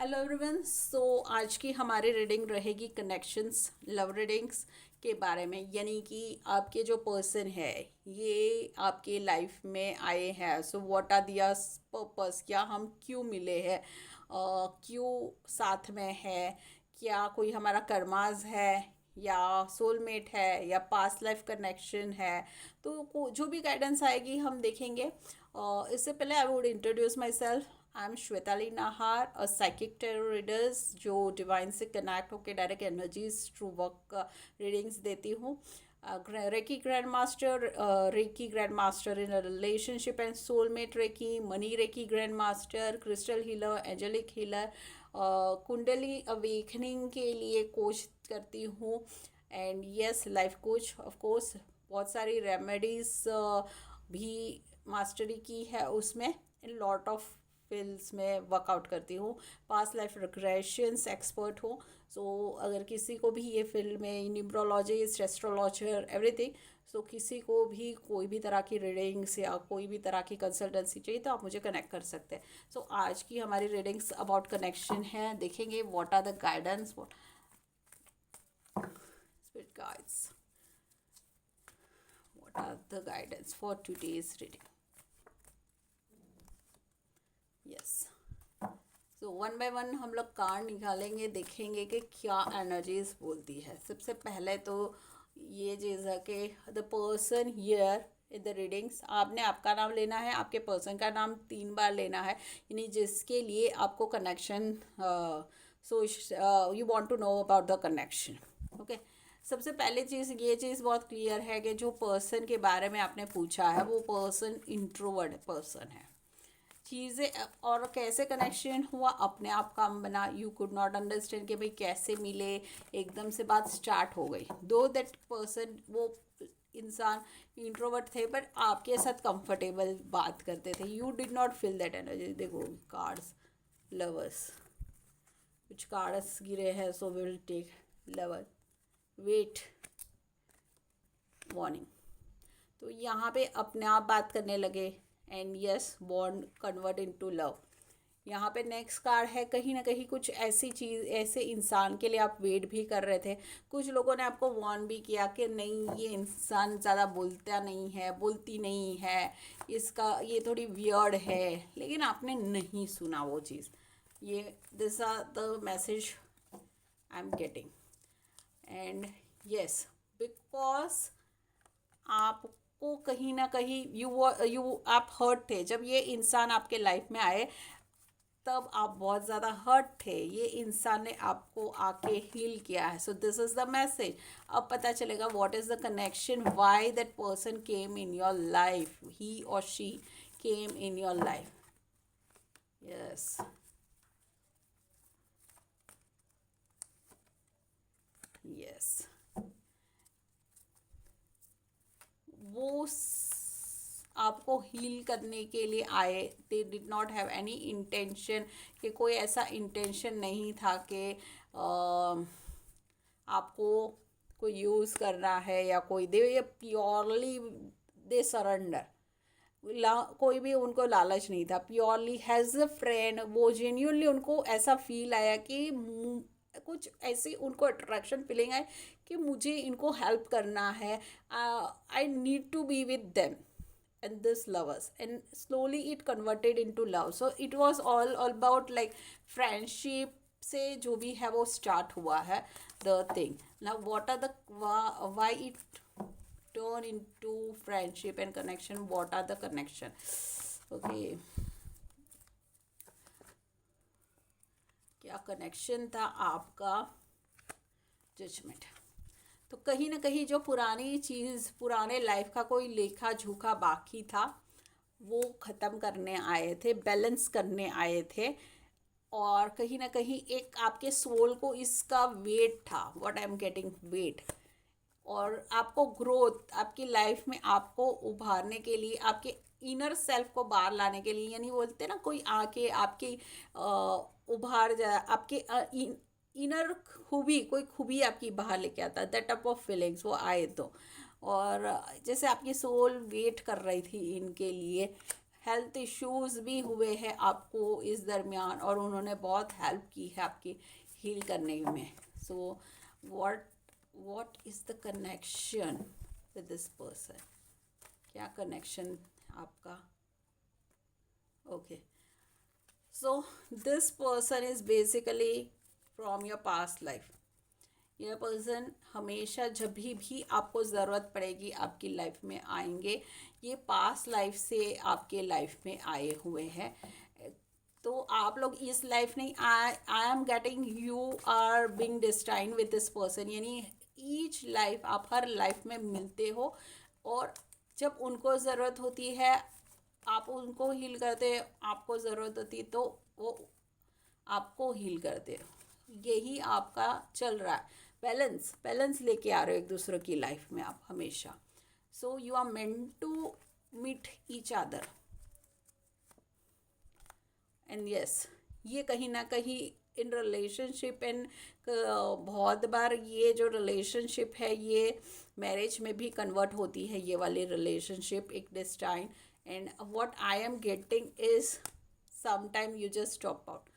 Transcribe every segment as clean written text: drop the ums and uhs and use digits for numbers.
Hello everyone. आज की हमारी रीडिंग रहेगी कनेक्शंस, लव रीडिंग्स के बारे में। यानी कि आपके जो पर्सन है ये आपके लाइफ में आए हैं। So what are their purpose, क्या हम क्यों मिले हैं, क्यों साथ में है, क्या कोई हमारा कर्माज है या सोलमेट है या पास्ट लाइफ कनेक्शन है। तो जो भी गाइडेंस आएगी हम देखेंगे। इससे पहले I would introduce myself. I am Shwetali Nahar, a psychic tarot readers जो डिवाइन से कनेक्ट होकर direct energies through work readings देती हूँ। Reiki grand master, reiki grand master in relationship and soulmate reiki, money reiki grand master, crystal healer, angelic healer, kundali awakening के लिए coach करती हूँ। And yes, life coach of course. बहुत सारी remedies भी mastery की है उसमें। इन लॉट ऑफ फील्ड्स में वर्कआउट करती हूँ। पास्ट लाइफ रिग्रेशंस एक्सपर्ट हूँ। सो अगर किसी को भी ये फील्ड में न्यूमरोलॉजिस्ट, एस्ट्रोलॉजर, एवरीथिंग, सो किसी को भी कोई भी तरह की रीडिंग्स या कोई भी तरह की कंसल्टेंसी चाहिए तो आप मुझे कनेक्ट कर सकते हैं। सो आज की हमारी रीडिंग्स अबाउट कनेक्शन है। देखेंगे what are the guidance, spirit guides, what are the guidance for today's reading. Yes, so one by one हम लोग कार्ड निकालेंगे, देखेंगे कि क्या एनर्जीज बोलती है। सबसे पहले तो ये चीज़ है कि the person here in the readings, आपने आपका नाम लेना है, आपके पर्सन का नाम 3 बार लेना है। यानी जिसके लिए आपको connection, so you want to know about the connection. Okay, सबसे पहले चीज़, ये चीज़ बहुत क्लियर है कि जो पर्सन के बारे में आपने पूछा है वो पर्सन इंट्रोवर्ट पर्सन है। चीज़ें और कैसे कनेक्शन हुआ, अपने आप काम बना। यू कुड नॉट अंडरस्टैंड कि भाई कैसे मिले, एकदम से बात स्टार्ट हो गई। दो दैट पर्सन, वो इंसान इंट्रोवर्ट थे पर आपके साथ कंफर्टेबल बात करते थे। You did not feel that energy. देखो कार्ड्स, लवर्स, कुछ कार्ड्स गिरे हैं, so will take lover, wait, warning. तो यहाँ पे अपने आप बात करने लगे and yes, bond convert into love. यहाँ पे नेक्स्ट कार्ड है, कहीं ना कहीं कुछ ऐसी चीज़, ऐसे इंसान के लिए आप वेट भी कर रहे थे। कुछ लोगों ने आपको वार्न भी किया कि नहीं, ये इंसान ज़्यादा बोलता नहीं है, बोलती नहीं है, इसका ये थोड़ी वियर्ड है, लेकिन आपने नहीं सुना वो चीज़। ये this are the message I am getting. And yes, because आपको कहीं ना कहीं यू आप हर्ट थे जब ये इंसान आपके लाइफ में आए। तब आप बहुत ज़्यादा हर्ट थे, ये इंसान ने आपको आके हील किया है। So this is the message. अब पता चलेगा what is the connection, why that person came in your life, he और she came in your life. Yes, yes, वो आपको हील करने के लिए आए। They did not have any intention, कि कोई ऐसा इंटेंशन नहीं था कि आपको कोई यूज़ करना है या कोई दे प्योरली दे सरेंडर। कोई भी उनको लालच नहीं था। प्योरली हैज़ अ फ्रेंड, वो जेन्यूनली उनको ऐसा फील आया कि कुछ ऐसी उनको अट्रैक्शन फीलिंग है कि मुझे इनको हेल्प करना है, I need to be with them and this lovers, and slowly it converted into love. So it was all about like friendship से जो भी है वो स्टार्ट हुआ है the thing. Now what are the why it turn into friendship and connection, what are the connection? Okay, क्या connection था आपका? जजमेंट। तो कहीं ना कहीं जो पुरानी चीज़, पुराने लाइफ का कोई लेखा झूखा बाकी था वो ख़त्म करने आए थे, बैलेंस करने आए थे। और कहीं ना कहीं एक आपके सोल को इसका वेट था, what I am getting, wait. और आपको ग्रोथ, आपकी लाइफ में आपको उभारने के लिए, आपके इनर सेल्फ को बाहर लाने के लिए, यानी बोलते ना कोई आके आपकी उभार जाए, आपके इनर खूबी, कोई खूबी आपकी बाहर लेके आता, दैट टाइप ऑफ फीलिंग्स वो आए तो। और जैसे आपकी सोल वेट कर रही थी इनके लिए, हेल्थ इश्यूज भी हुए हैं आपको इस दरमियान, और उन्होंने बहुत हेल्प की है आपकी हील करने में. So what what is the connection with this person? क्या कनेक्शन आपका? Okay, so this person is basically from your past life. यह पर्सन हमेशा जब भी आपको ज़रूरत पड़ेगी आपकी लाइफ में आएंगे. ये पास्ट लाइफ से आपके लाइफ में आए हुए हैं. तो आप लोग इस लाइफ नहीं, I am getting you are being destined with this person. यानी ईच लाइफ, आप हर लाइफ में मिलते हो, और जब उनको ज़रूरत होती है आप उनको हील करते हो, आपको ज़रूरत होती तो वो आपको हील करते हो. यही आपका चल रहा है. बैलेंस बैलेंस लेके आ रहे हो एक दूसरे की लाइफ में आप हमेशा. So you are meant to meet each other. And yes, ये कहीं ना कहीं इन रिलेशनशिप एंड बहुत बार ये जो रिलेशनशिप है ये मैरिज में भी कन्वर्ट होती है, ये वाली रिलेशनशिप एक destine. And what I am getting is sometime you just stop out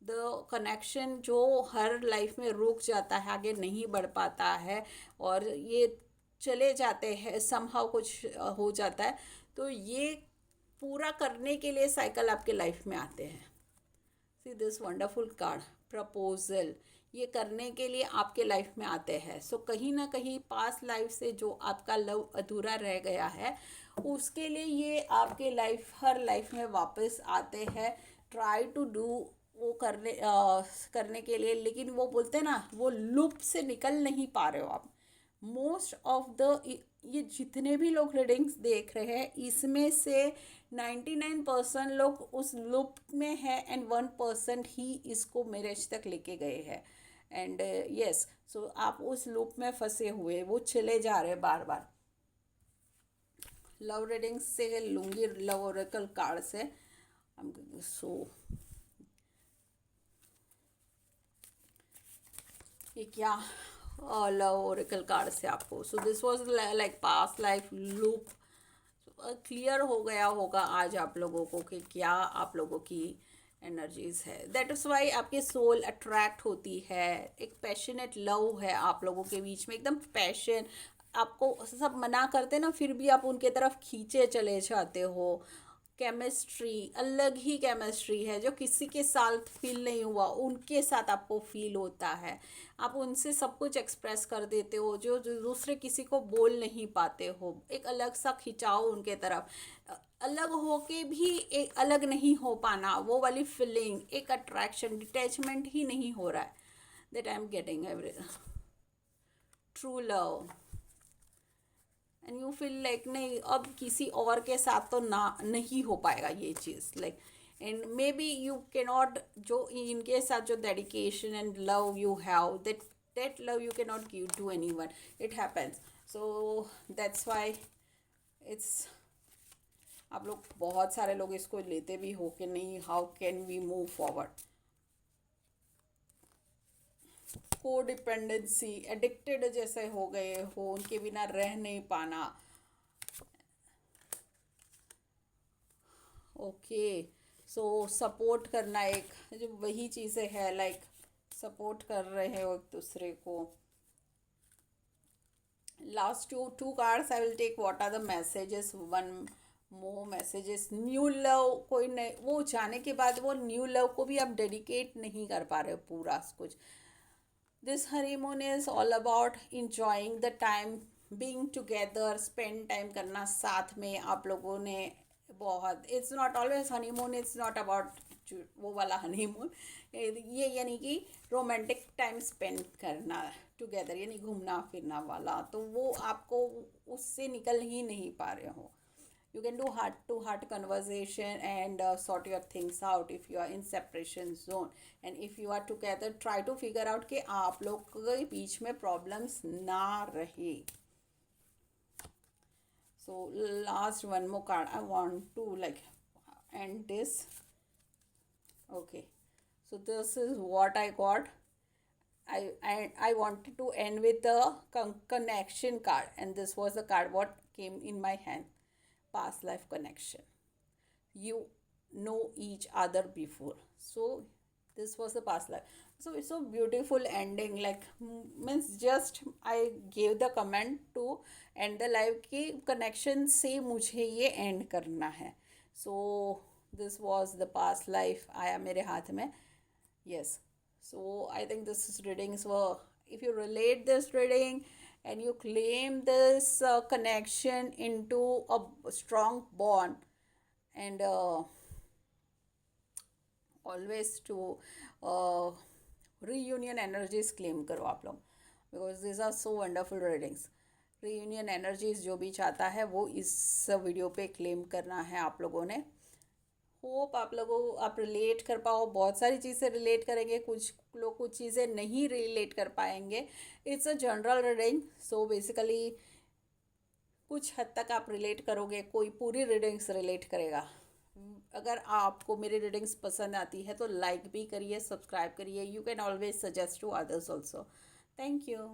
the connection, जो हर लाइफ में रुक जाता है, आगे नहीं बढ़ पाता है, और ये चले जाते हैं समहाउ, कुछ हो जाता है. तो ये पूरा करने के लिए साइकिल आपके लाइफ में आते हैं. See this wonderful card, proposal, ये करने के लिए आपके लाइफ में आते हैं. सो कहीं ना कहीं पास्ट लाइफ से जो आपका लव अधूरा रह गया है उसके लिए ये आपके लाइफ, हर लाइफ में वापस आते हैं. ट्राई टू डू वो करने के लिए, लेकिन वो बोलते हैं ना, वो लूप से निकल नहीं पा रहे हो आप. मोस्ट ऑफ द, ये जितने भी लोग रीडिंग्स देख रहे हैं इसमें से 99% लोग उस लूप में है, एंड 1% ही इसको मैरिज तक लेके गए हैं. एंड यस, सो आप उस लूप में फंसे हुए, वो चले जा रहे हैं बार बार. लव रीडिंग्स से लूँगी, लव ओरेकल कार्ड से. सो ये क्या लव ओरेकल कार्ड से आपको. So this was like past life loop. Clear हो गया होगा आज आप लोगों को कि क्या आप लोगों की एनर्जीज है. दैट इज़ वाई आपकी सोल अट्रैक्ट होती है. एक पैशनेट लव है आप लोगों के बीच में, एकदम पैशन. आपको सब मना करते ना, फिर भी आप उनके तरफ खींचे चले जाते हो. केमिस्ट्री, अलग ही केमिस्ट्री है जो किसी के साथ फील नहीं हुआ, उनके साथ आपको फील होता है. आप उनसे सब कुछ एक्सप्रेस कर देते हो जो दूसरे किसी को बोल नहीं पाते हो. एक अलग सा खिंचाव उनके तरफ, अलग होके भी एक अलग नहीं हो पाना, वो वाली फीलिंग, एक अट्रैक्शन, डिटैचमेंट ही नहीं हो रहा है. That I am getting every true love. And you feel like नहीं, अब किसी और के साथ तो ना नहीं हो पाएगा ये चीज़. Like and maybe you can not, जो इनके साथ जो dedication and love you have, that love you can not give to anyone. It happens. So that's why it's, आप लोग बहुत सारे लोग इसको लेते भी हो कि नहीं, how can we move forward. Codependency, addicted जैसे हो गए हो, उनके बिना रह नहीं पाना. ओके, सो सपोर्ट करना, एक जो वही चीज़ें है, लाइक सपोर्ट कर रहे हो एक दूसरे को. Last two cards I will take. What are the messages? One more messages. New love, कोई नए, वो जाने के बाद वो न्यू लव को भी आप डेडिकेट नहीं कर पा रहे हो पूरा कुछ. This honeymoon is all about enjoying the time, being together, spend time करना साथ में आप लोगों ने. बहुत, it's not always honeymoon, it's not about वो वाला हनीमून. ये यानी कि रोमांटिक टाइम स्पेंड करना टुगेदर, यानी घूमना फिरना वाला, तो वो आपको उससे निकल ही नहीं पा रहे हो. You can do heart to heart conversation and sort your things out if you are in separation zone. And if you are together, try to figure out कि आप लोग के बीच में problems ना रहे. So last one more card I want to like end this. Okay, so this is what I got. I wanted to end with the connection card, and this was the card what came in my hand. Past life connection. you know each other before. So this was the past life. So it's so beautiful ending, like means just I gave the comment to end the life की connection से मुझे ये end करना है. So this was the past life आया मेरे हाथ में. Yes. So I think this readings were, if you relate this reading and you claim this connection into a strong bond, and always to uh, reunion energies claim करो आप लोग, because these are so wonderful readings. reunion energies जो भी चाहता है वो इस video पे क्लेम करना है आप लोगों ने. होप आप लोगों आप रिलेट कर पाओ, बहुत सारी चीज़ें रिलेट करेंगे, कुछ लोग कुछ चीज़ें नहीं रिलेट कर पाएंगे. It's a general reading, so basically कुछ हद तक आप रिलेट करोगे, कोई पूरी रीडिंग्स रिलेट करेगा. अगर आपको मेरी रीडिंग्स पसंद आती है तो लाइक भी करिए, सब्सक्राइब करिए. You can always suggest to others also. Thank you.